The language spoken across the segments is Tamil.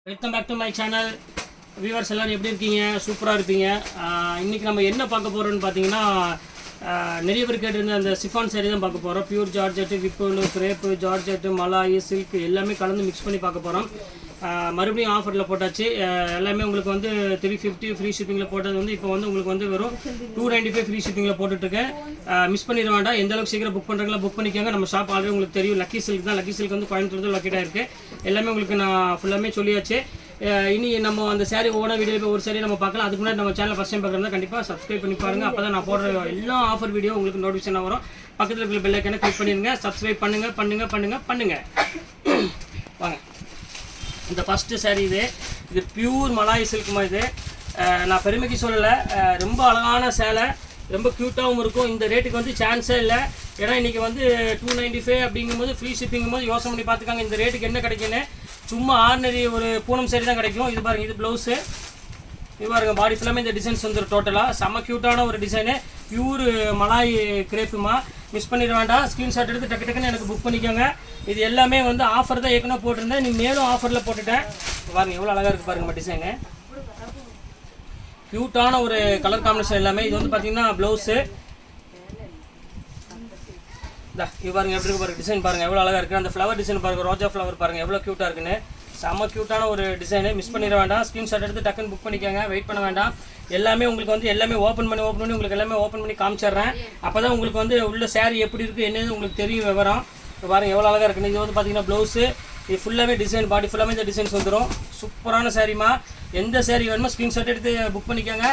Welcome back to my channel. Viewers எல்லோரும் எப்படி இருக்கீங்க? சூப்பராக இருப்பீங்க. இன்றைக்கி நம்ம என்ன பார்க்க போகிறோம்னு பார்த்தீங்கன்னா, நிறைய பேர் கேட்டிருந்த அந்த சிஃபான் சாரி தான் பார்க்க போகிறோம். பியூர் ஜார்ஜெட்டு, விப்போலு, கிரேப்பு, ஜார்ஜெட்டு, மலாய், சில்க் எல்லாமே கலந்து மிக்ஸ் பண்ணி பார்க்க போகிறோம். மறுபடியும் ஆஃபரில் போட்டாச்சு. எல்லாமே உங்களுக்கு வந்து 350 ஃப்ரீ ஷிப்பிங்கில் போட்டது வந்து இப்போ வந்து உங்களுக்கு வந்து வெறும் 295 ஃப்ரீ ஷிப்பிங்கில் போட்டுட்ருக்கேன். மிஸ் பண்ணிட வேண்டாம். எந்த அளவுக்கு சீக்கிரம் புக் பண்ணுறீங்களா புக் பண்ணிக்கோங்க. நம்ம ஷாப் ஆல்ரெடி உங்களுக்கு தெரியும், லக்கி சில்க் தான். லக்கி சில்க் வந்து கோயம்புத்தூர் தான் லொக்கேட்டாக இருக்குது. எல்லாமே உங்களுக்கு நான் ஃபுல்லாமே சொல்லியாச்சு. இனி நம்ம அந்த சாரி ஒவ்வொரு வீடியோ ஒரு சாரி நம்ம பார்க்கலாம். அதுக்கு முன்னாடி நம்ம சேனல் ஃபஸ்ட் டைம் பார்க்குறதா கண்டிப்பாக சப்ஸ்கிரைப் பண்ணி பாருங்கள். அப்போ தான் நான் போடுற எல்லா ஆஃபர் வீடியோ உங்களுக்கு நோட்டிஃபிகேஷன் வரும். பக்கத்தில் இருக்கிற பெல் ஐக்கானை கிளிக் பண்ணிடுங்க. சப்ஸ்கிரைப் பண்ணுங்கள். வாங்க, இந்த ஃபஸ்ட்டு சாரீ இது பியூர் மலாய் சில்க்குமா. இது நான் பெருமைக்கு சொல்லலை, ரொம்ப அழகான சேலை, ரொம்ப க்யூட்டாகவும் இருக்கும். இந்த ரேட்டுக்கு வந்து சான்ஸே இல்லை. ஏன்னா இன்றைக்கி வந்து 295 அப்படிங்கும்போது ஃப்ரீ ஷிப்பிங்கும் போது யோசனை பண்ணி பார்த்துக்காங்க இந்த ரேட்டுக்கு என்ன கிடைக்குன்னு. சும்மா ஆர்டினரி ஒரு பூனம் சாரி தான் கிடைக்கும். இது பாருங்கள், இது ப்ளவுஸு. இது பாருங்கள், பாடி ஃபுல்லாமே இந்த டிசைன்ஸ் வந்துடும். டோட்டலாக செம்ம க்யூட்டான ஒரு டிசைனு. பியூர் மலாய் கிரேப்புமா. மிஸ் பண்ணிட வேண்டாம். ஸ்க்ரீன்ஷாட் எடுத்து டக்குன்னு எனக்கு புக் பண்ணிக்கோங்க. இது எல்லாமே வந்து ஆஃபர் தான் ஏற்கனவே போட்டிருந்தேன். நீ மேலும் ஆஃபரில் போட்டுட்டேன். பாருங்கள் எவ்வளோ அழகாக இருக்குது பாருங்கள் டிசைனு. க்யூட்டான ஒரு கலர் காம்பினேஷன் எல்லாமே. இது வந்து பார்த்தீங்கன்னா ப்ளவுஸு. இது பாருங்கள் எப்படி இருக்கு பாருங்கள் டிசைன். பாருங்கள் எவ்வளோ அழகாக இருக்குது. அந்த ஃப்ளவர் டிசைன் பாருங்கள், ரோஜா ஃப்ளவர் பாருங்கள் எவ்வளோ க்யூட்டாக இருக்குன்னு. செம்ம க்யூட்டான ஒரு டிசைனு. மிஸ் பண்ணிட வேண்டாம். ஸ்க்ரீன்ஷாட் எடுத்து டக்குன்னு புக் பண்ணிக்கோங்க. வெயிட் பண்ண வேண்டாம். எல்லாமே உங்களுக்கு வந்து எல்லாமே ஓப்பன் பண்ணி உங்களுக்கு எல்லாமே ஓப்பன் பண்ணி காமிச்சிடுறேன். அப்போ தான் உங்களுக்கு வந்து உள்ள சாரீ எப்படி இருக்குது என்னது உங்களுக்கு தெரியும் விவரம். பாருங்கள் எவ்வளோ அழகாக இருக்குன்னு. இது வந்து பார்த்தீங்கன்னா ப்ளவுஸு. இது ஃபுல்லாகவே டிசைன், பாடி ஃபுல்லாகவே இந்த டிசைன்ஸ் வந்துடும். சூப்பரான சாரீமா. எந்த சாரீ வேணுமோ ஸ்க்ரீன்ஷாட் எடுத்து புக் பண்ணிக்கோங்க.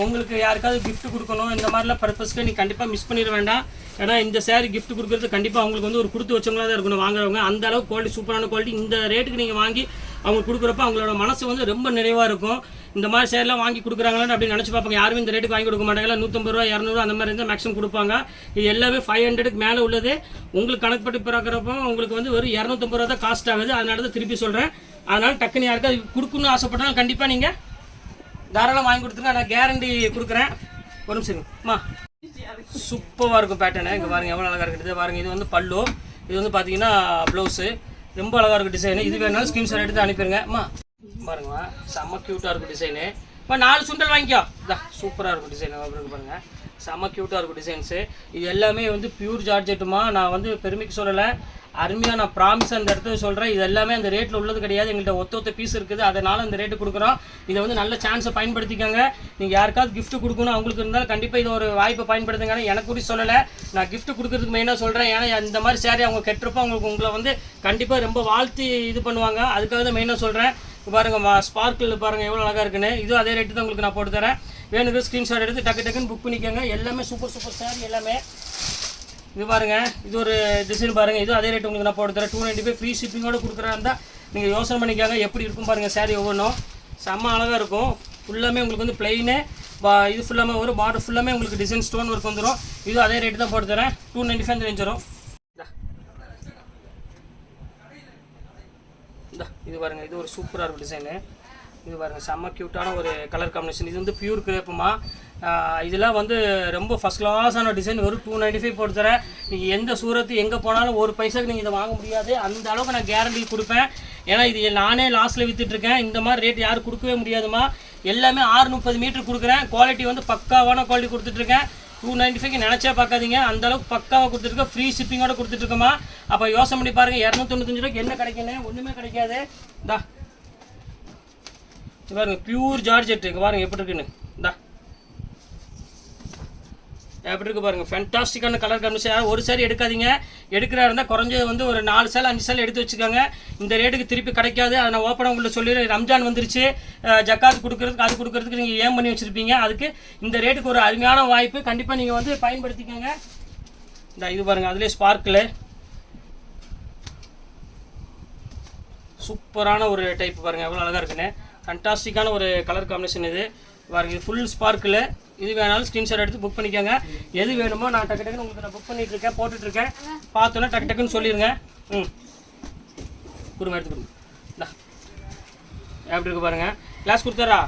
உங்களுக்கு யாருக்காவது கிஃப்ட் கொடுக்கணும் இந்த மாதிரிலாம் பர்பஸ்க்கு நீ கண்டிப்பாக மிஸ் பண்ணிட வேண்டாம். ஏன்னா இந்த சாரீ கிஃப்ட் கொடுக்குறது கண்டிப்பாக அவங்களுக்கு வந்து ஒரு கொடுத்து வச்சவங்களாக தான் இருக்கணும் வாங்குறவங்க. அந்த அளவுக்கு குவாலிட்டி, சூப்பரான குவாலிட்டி. இந்த ரேட்டுக்கு நீங்கள் வாங்கி அவங்க கொடுக்குறப்ப அவங்களோட மனசு வந்து ரொம்ப நிறைவாக இருக்கும். இந்த மாதிரி சேரெலாம் வாங்கி கொடுக்குறாங்களான்னு அப்படின்னு நினச்சி பார்ப்பாங்க. யாருமே இந்த ரேட்டுக்கு வாங்கி கொடுக்க மாட்டாங்க. 150 ரூபா 200 அந்த மாதிரி இருந்தால் மேக்ஸிமம் கொடுப்பாங்க. இது எல்லாமே 500க்கு மேலே உள்ளது. உங்களுக்கு கணக்கு பட்டு பிறக்கிறப்போ உங்களுக்கு வந்து ஒரு 250 ரூபா தான் காஸ்ட் ஆகுது. அதனால தான் திருப்பி சொல்கிறேன். அதனால் டக்குன்னு யாருக்காவது கொடுக்கணும்னு ஆசைப்பட்டாலும் கண்டிப்பாக நீங்கள் தாராளம் வாங்கி கொடுத்துருங்க. நான் கேரண்டி கொடுக்குறேன். ஒரு நிமிஷம்மா. சூப்பராக இருக்கும் பேட்டர்னு. இங்கே பாருங்கள் எவ்வளோ அழகாக இருக்குது பாருங்கள். இது வந்து பல்லு. இது வந்து பார்த்தீங்கன்னா ப்ளவுஸு. ரொம்ப அழகாக இருக்கும் டிசைனு. இது வேணாலும் ஸ்க்ரீன்ஷாட் எடுத்து அனுப்பிடுங்க. அம்மா பாருங்கம்மா, செம்ம க்யூட்டாக இருக்கும் டிசைனு. 4 சுண்டல் வாங்கிக்கோ. இதான் சூப்பராக இருக்கும் டிசைன். இருக்கு பாருங்கள், செம்ம க்யூட்டாக இருக்கும் டிசைன்ஸு. இது எல்லாமே வந்து பியூர் ஜார்ஜெட்டுமா. நான் வந்து பெருமைக்கு சொல்லலை, அருமையாக நான் ப்ராமிஸ் அந்த இடத்துல சொல்கிறேன். இது எல்லாமே அந்த ரேட்டில் உள்ளது கிடையாது. எங்கள்கிட்ட ஒத்த பீஸ் இருக்குது. அதனால் அந்த ரேட்டு கொடுக்குறோம். இதை வந்து நல்ல சான்ஸை பயன்படுத்திக்கோங்க. நீங்கள் யாருக்காவது கிஃப்ட் கொடுக்கணும் அவங்களுக்கு இருந்தாலும் கண்டிப்பாக இது ஒரு வாய்ப்பை பயன்படுத்துங்க. எனக்கு கூட சொல்லலை, நான் கிஃப்ட் கொடுக்குறதுக்கு மெயினாக சொல்கிறேன். ஏன்னா இந்த மாதிரி சாரி அவங்க கெட்டுறப்போ உங்களை வந்து கண்டிப்பாக ரொம்ப வாழ்த்து இது பண்ணுவாங்க. அதுக்காக தான் மெயினாக சொல்கிறேன். பாருங்கள் ஸ்பார்க்கிள் பாருங்கள் எவ்வளோ அழகாக இருக்குன்னு. இதுவும் அதே ரேட்டு தான் உங்களுக்கு நான் போட்டு தரேன். வேணுங்க ஸ்க்ரீன்ஷாட் எடுத்து டக்குன்னு புக் பண்ணிக்கோங்க. எல்லாமே சூப்பர் சாரி எல்லாமே. இது பாருங்கள், இது ஒரு டிசைன் பாருங்கள். இது அதே ரேட்டு உங்களுக்கு நான் போட்டு தரேன். 295 ஃப்ரீ ஷிப்பிங்கோடு கொடுக்குறா இருந்தால் நீங்கள் யோசனை பண்ணிக்காங்க எப்படி இருக்கும் பாருங்கள். சாரி ஒவ்வொன்றும் செம்ம அழகாக இருக்கும். ஃபுல்லாமே உங்களுக்கு வந்து பிளெயினு. இது ஃபுல்லாமே ஒரு பார்டர் ஃபுல்லாமே உங்களுக்கு டிசைன் ஸ்டோன் ஒர்க் வந்துடும். இது அதே ரேட்டு தான் போட்டு தரேன். 295 ரேஞ்ச் வரும். இது பாருங்கள், இது ஒரு சூப்பராக இருக்கும் டிசைனு. இது பாருங்கள் செம்ம க்யூட்டான ஒரு கலர் காம்பினேஷன். இது வந்து பியூர் கிரேப்புமா. இதெல்லாம் வந்து ரொம்ப ஃபஸ்ட் கிளாஸான டிசைன். வெறும் 295 போட்டு தரேன். நீங்கள் எந்த சூரத்து எங்கே போனாலும் ஒரு பைசாவுக்கு நீங்கள் இதை வாங்க முடியாது. அந்த அளவுக்கு நான் கேரண்டி கொடுப்பேன். ஏன்னா இது நானே லாஸ்ட்டில் விற்றுட்ருக்கேன். இந்த மாதிரி ரேட் யாரும் கொடுக்கவே முடியாதுமா. எல்லாமே 630 மீட்டர் கொடுக்குறேன். குவாலிட்டி வந்து பக்காவான குவாலிட்டி கொடுத்துட்ருக்கேன். 295 நினச்சே பார்க்காதீங்க. அந்தளவுக்கு பக்காவாக கொடுத்துருக்கேன். ஃப்ரீ ஷிப்பிங்கோடு கொடுத்துட்ருக்கோமா. அப்போ யோசனை பண்ணி பாருங்கள், 295 ரூபாய்க்கு என்ன கிடைக்கணும்? ஒன்றுமே கிடைக்காது. பாருங்க பியூர் ஜார்ஜெட். இங்கே பாருங்கள் எப்படி இருக்குன்னு. எப்படி இருக்குது பாருங்கள். ஃபேண்டாஸ்டிக்கான கலர் காம்பினேஷன். ஒரு சாரி எடுக்காதீங்க. எடுக்கிறா இருந்தால் குறைஞ்சது வந்து ஒரு 4 சேலை 5 சேலை எடுத்து வச்சுக்கோங்க. இந்த ரேட்டுக்கு திருப்பி கிடைக்காது. அதை நான் ஓப்பனாக உங்களுக்கு சொல்லிடுறேன். ரம்ஜான் வந்துருச்சு, ஜக்காத் கொடுக்குறதுக்கு அது கொடுக்குறதுக்கு நீங்கள் ஏம் பண்ணி வச்சுருப்பீங்க. அதுக்கு இந்த ரேட்டுக்கு ஒரு அருமையான வாய்ப்பு. கண்டிப்பாக நீங்கள் வந்து பயன்படுத்திக்கோங்க. இது பாருங்கள், அதுலேயே ஸ்பார்க்கில் சூப்பரான ஒரு டைப் பாருங்கள் எவ்வளோ அழகாக இருக்குன்னு. ஃபேண்டாஸ்டிக்கான ஒரு கலர் காம்பினேஷன். இது பாருங்கள், இது ஃபுல் ஸ்பார்க்கில். இது வேணாலும் ஸ்க்ரீன்ஷாட் எடுத்து புக் பண்ணிக்கோங்க. எது வேணுமோ நான் டக்குன்னு உங்களுக்கு நான் புக் பண்ணிகிட்ருக்கேன், போட்டுட்ருக்கேன். பார்த்தோன்னா டக்குன்னு சொல்லிடுங்க. கொடுங்க, எடுத்து கொடுங்க. எப்படி இருக்கு பாருங்கள். கிளாஸ் கொடுத்தாரா?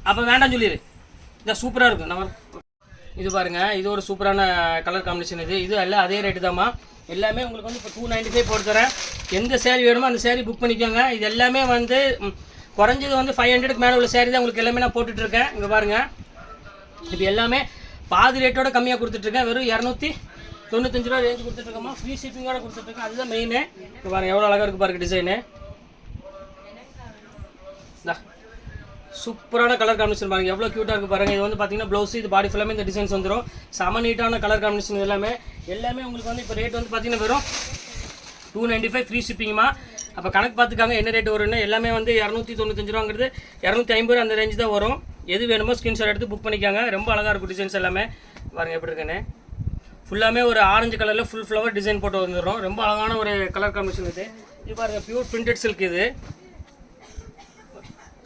அப்போ வேண்டாம் சொல்லிடு. இதான் சூப்பராக இருக்கும். நம்ம இது பாருங்கள், இது ஒரு சூப்பரான கலர் காம்பினேஷன். இது எல்லாம் அதே ரேட்டு தான்மா. எல்லாமே உங்களுக்கு வந்து இப்போ 295 போட்டு தரேன். எந்த சேரீ வேணுமோ அந்த சேரீ புக் பண்ணிக்கோங்க. இது எல்லாமே வந்து குறைஞ்சது வந்து 500க்கு மேலே உள்ள சேரீ தான் உங்களுக்கு எல்லாமே நான் போட்டுட்ருக்கேன். இங்கே பாருங்கள், இப்போ எல்லாமே பாதி ரேட்டோட கம்மியாக கொடுத்துட்ருக்கேன். வெறும் 295 ரூபா ரேஞ்சு கொடுத்துட்ருக்கோமா, ஃப்ரீ ஷிப்பிங்கோட கொடுத்துட்ருக்கேன். அதுதான் மெயினு. இப்போ பாருங்கள் எவ்வளோ அழகாக இருக்குது பாருங்கள் டிசைனு. சூப்பரான கலர் காம்பினேஷன் பாருங்கள், எவ்வளோ க்யூட்டாக இருக்குது பாருங்கள். இது வந்து பார்த்தீங்கன்னா ப்ளவுஸ், இது பாடி ஃபுல்லாமே இந்த டிசைன்ஸ் வந்துடும். செம நீட்டான கலர் காம்பினேஷன் எல்லாமே உங்களுக்கு வந்து இப்போ ரேட் வந்து பார்த்தீங்கன்னா வெறும் 295 ஃப்ரீ ஷிப்பிங்குமா. அப்போ கணக்கு பார்த்துக்காங்க என்ன ரேட் வரும்னு. எல்லாமே வந்து 295 ரூபாங்கிறது 250 அந்த ரேஞ்சு தான் வரும். எது வேணுமோ ஸ்க்ரீன்ஷாட் எடுத்து புக் பண்ணிக்காங்க. ரொம்ப அழகாக இருக்கும் டிசைன்ஸ் எல்லாமே பாருங்கள் எப்படி இருக்குன்னு. ஃபுல்லாமே ஒரு ஆரஞ்சு கலரில் ஃபுல் ஃப்ளவர் டிசைன் போட்டு வந்துடும். ரொம்ப அழகான ஒரு கலர் காம்பினேஷன் இது பாருங்கள், பியூர் பிரிண்டட் சில்க் இது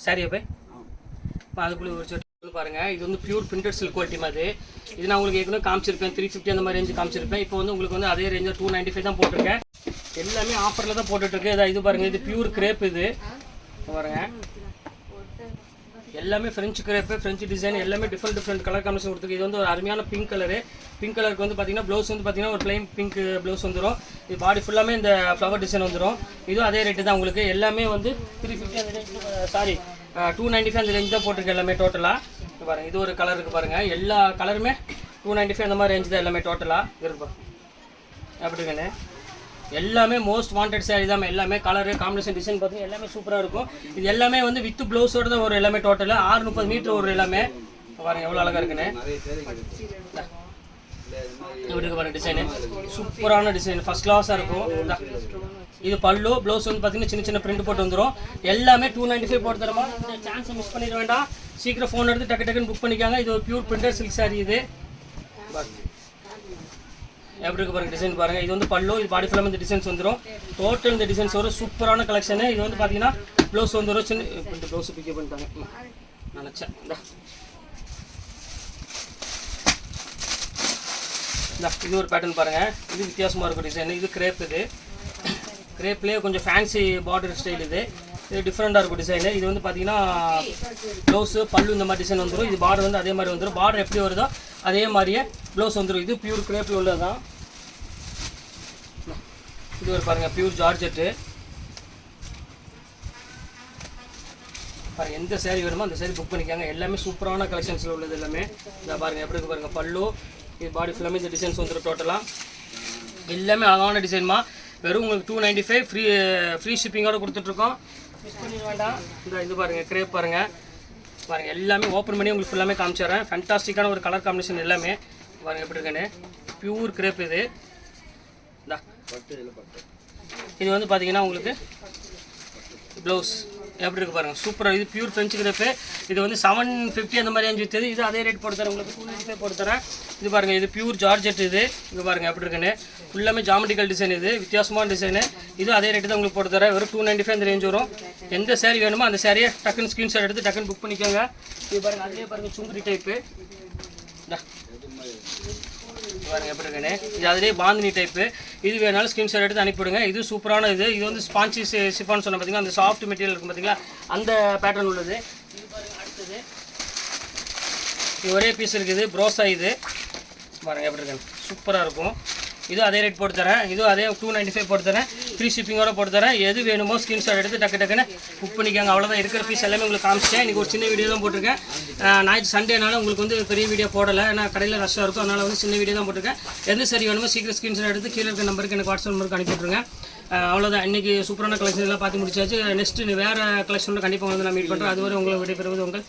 சாரி. அப்போ இப்போ அதுக்குள்ளே ஒரு சொட்டு பாருங்கள், இது வந்து பியூர் பிரிண்டட் சில்க் குவாலிட்டி மாதிரி. இது நான் உங்களுக்கு ஏற்கனவே காமிச்சிருப்பேன், 350 அந்த மாதிரி ரேஞ்சு காமிச்சிருப்பேன். இப்போ வந்து உங்களுக்கு வந்து அதே ரேஞ்சில் 295 தான் போட்டிருக்கேன். எல்லாமே ஆஃபரில் தான் போட்டுட்ருக்கு. இது பாருங்கள், இது பியூர் கிரேப். இது பாருங்கள், எல்லாமே ஃப்ரெஞ்சு கிரேப்பு, ஃப்ரெஞ்சு டிசைன், எல்லாமே டிஃப்ரெண்ட் கலர் காம்பினேஷன் கொடுத்துருக்கு. இது வந்து ஒரு அருமையான பிங்க் கலரு. பிங்க் கலருக்கு வந்து பார்த்தீங்கன்னா ப்ளவுஸ் வந்து பார்த்தீங்கன்னா ஒரு பிளைன் பிங்க் ப்ளவுஸ் வந்துடும். இது பாடி ஃபுல்லாமே இந்த ஃப்ளவர் டிசைன் வந்துடும். இதுவும் அதே ரேட்டு தான் உங்களுக்கு. எல்லாமே வந்து 350 அந்த ரேஞ்ச், சாரி 295 அந்த ரேஞ்ச் தான் போட்டிருக்கு எல்லாமே டோட்டலாக. பாருங்கள், இது ஒரு கலர் இருக்குது பாருங்கள். எல்லா கலருமே 295 அந்த மாதிரி ரேஞ்ச் தான் எல்லாமே டோட்டலாக இருக்கும். அப்படி இருக்குன்னு எல்லாமே மோஸ்ட் வாண்டட் சாரீ தான். எல்லாமே கலரு காம்பினேஷன் டிசைன் பார்த்தீங்கன்னா எல்லாமே சூப்பராக இருக்கும். இது எல்லாமே வந்து வித் ப்ளவுஸோடு தான் ஒரு எல்லாமே டோட்டலாக 630 மீட்டர் ஒரு எல்லாமே. பாருங்கள் எவ்வளோ அழகாக இருக்குன்னு. இப்படி இருக்கு பாருங்கள் டிசைனு, சூப்பரான டிசைன், ஃபஸ்ட் கிளாஸாக இருக்கும். இது பல்லு, ப்ளவுஸ் வந்து பார்த்தீங்கன்னா சின்ன பிரிண்ட் போட்டு வந்துடும். எல்லாமே 295 போட்டு தரமா. இந்த சான்ஸை மிஸ் பண்ணிட வேண்டாம். சீக்கிரம் ஃபோன் எடுத்து டக்குன்னு புக் பண்ணிக்காங்க. இது ஒரு பியூர் பிரிண்டட் சில்க் சாரீ. இது எப்படி இருக்கு பாருங்கள் டிசைன் பாருங்கள். இது வந்து பல்லு, இது பாடி ஃபுல்லாக இந்த டிசைன்ஸ் வந்துடும். டோட்டல் இந்த டிசைன்ஸ் வரும். சூப்பரான கலெக்ஷனு. இது வந்து பார்த்தீங்கன்னா ப்ளவுஸ் வந்துடும். சின்ன இந்த ப்ளவுஸ் பிக்கப் பண்ணிட்டாங்க நினச்சேன். இது ஒரு பேட்டர்ன் பாருங்கள், இது வித்தியாசமாக இருக்கும் டிசைன். இது கிரேப். இது கிரேப்லேயே கொஞ்சம் ஃபேன்சி பார்டர் ஸ்டைல். இது டிஃப்ரெண்ட்டாக இருக்கும் டிசைனு. இது வந்து பார்த்தீங்கன்னா ப்ளவுஸு பல்லு இந்த மாதிரி டிசைன் வந்துடும். இது பார்டர் வந்து அதே மாதிரி வந்துடும். பார்டர் எப்படி வருதோ அதே மாதிரியே ப்ளவுஸ் வந்துடும். இது பியூர் கிரேப்பில் உள்ளது தான். இது ஒரு பாருங்கள் பியூர் ஜார்ஜெட்டு பாருங்கள். எந்த சேரீ வேணுமோ அந்த சேரீ புக் பண்ணிக்காங்க. எல்லாமே சூப்பரான கலெக்ஷன்ஸில் உள்ளது எல்லாமே. இதை பாருங்கள் எப்படி இருக்கு பாருங்கள். பல்லு, இது பாடி ஃபுல்லாமே இந்த டிசைன்ஸ் வந்துடும். டோட்டலாக எல்லாமே அழகான டிசைன்மா. வெறும் உங்களுக்கு 295 ஃப்ரீ ஷிப்பிங்கோடு கொடுத்துட்ருக்கோம். மிஸ் பண்ணிட வேண்டாம். இது பாருங்கள் கிரேப் பாருங்கள். எல்லாமே ஓப்பன் பண்ணி உங்களுக்கு ஃபுல்லாமே காமிச்சிடுறேன். ஃபேண்டாஸ்டிக்கான ஒரு கலர் காம்பினேஷன் எல்லாமே பாருங்கள் எப்படி இருக்குன்னு. Pure grape. இது வந்து பார்த்தீங்கன்னா உங்களுக்கு ப்ளவுஸ் எப்படி இருக்குது பாருங்கள், சூப்பராக. இது பியூர் ஃப்ரெஞ்சு கிரேப்பு. இது வந்து 750 அந்த மாதிரி ரேஞ்ச் விற்றது. இது அதே ரேட் போட்டு தரேன் உங்களுக்கு, 295 போட்டு தரேன். இது பாருங்கள், இது பியூர் ஜார்ஜெட். இது பாருங்கள் எப்படி இருக்குன்னு. ஃபுல்லாமே ஜாமெட்ரிக்கல் டிசைன். இது வித்தியாசமான டிசைனு. இது அதே ரேட்டு தான் உங்களுக்கு போட்டு தரேன். வெறும் 295 அந்த ரேஞ்ச் வரும். எந்த சேரீ வேணுமோ அந்த சேரீயை டக்குன்னு ஸ்க்ரீன்ஷாட் எடுத்து டக்குன்னு புக் பண்ணிக்கோங்க. இது பாருங்கள், அதே பாருங்கள் சுங்குடி டைப்பு பாருங்கள் எப்படி இருக்குன்னு. இது அதிலே பாந்தினி டைப்பு. இது வேணாலும் ஸ்க்ரீன்ஷாட் எடுத்து அனுப்பிவிடுங்க. இது சூப்பரான இது வந்து ஸ்பான்சி சிஃபான் சொன்ன பார்த்தீங்கன்னா அந்த சாஃப்ட் மெட்டீரியல் இருக்கும் பார்த்தீங்களா, அந்த பேட்டர்ன் உள்ளது. இது பாருங்கள் அடுத்தது. இது ஒரே பீஸ் இருக்குது, ப்ரோஸா. இது பாருங்கள் எப்படி இருக்குன்னு, சூப்பராக இருக்கும். இது அதே ரேட் போட்டு தரேன். இது அதே 295 போட்டு தரேன். ஃப்ரீ ஷிப்பிங்கோட போட்டு தரேன். எது வேணுமோ ஸ்க்ரீன்ஷாட் எடுத்து டக்குன்னு புக் பண்ணிக்காங்க. அவ்வளோதான், இருக்கிற பீஸ் எல்லாமே உங்களுக்கு காமிச்சிட்டேன். இன்றைக்கி ஒரு சின்ன வீடியோ தான் போட்டிருக்கேன். ஞாயிற்று சண்டேனால உங்களுக்கு வந்து பெரிய வீடியோ போடலை, ஏன்னா கடையில் ரஷ்ஷாக இருக்கும். அதனால் வந்து சின்ன வீடியோ தான் போட்டிருக்கேன். எந்த சரி வேணுமோ சீக்கிரம் ஸ்க்ரீன்ஷாட் எடுத்து கீழே இருக்க நம்பருக்கு எனக்கு வாட்ஸ்அப் நம்பருக்கு அனுப்பிவிட்ருங்க. அவ்வளோதான், இன்றைக்கி சூப்பரான கலெக்ஷன் எல்லாம் பார்த்து முடிச்சாச்சு. நெக்ஸ்ட்டு வேறு கலெக்ஷனில் கண்டிப்பாக வந்து நான் மீட் பண்ணுறேன். அதுவரை உங்களை விடைபெறுவது உங்கள்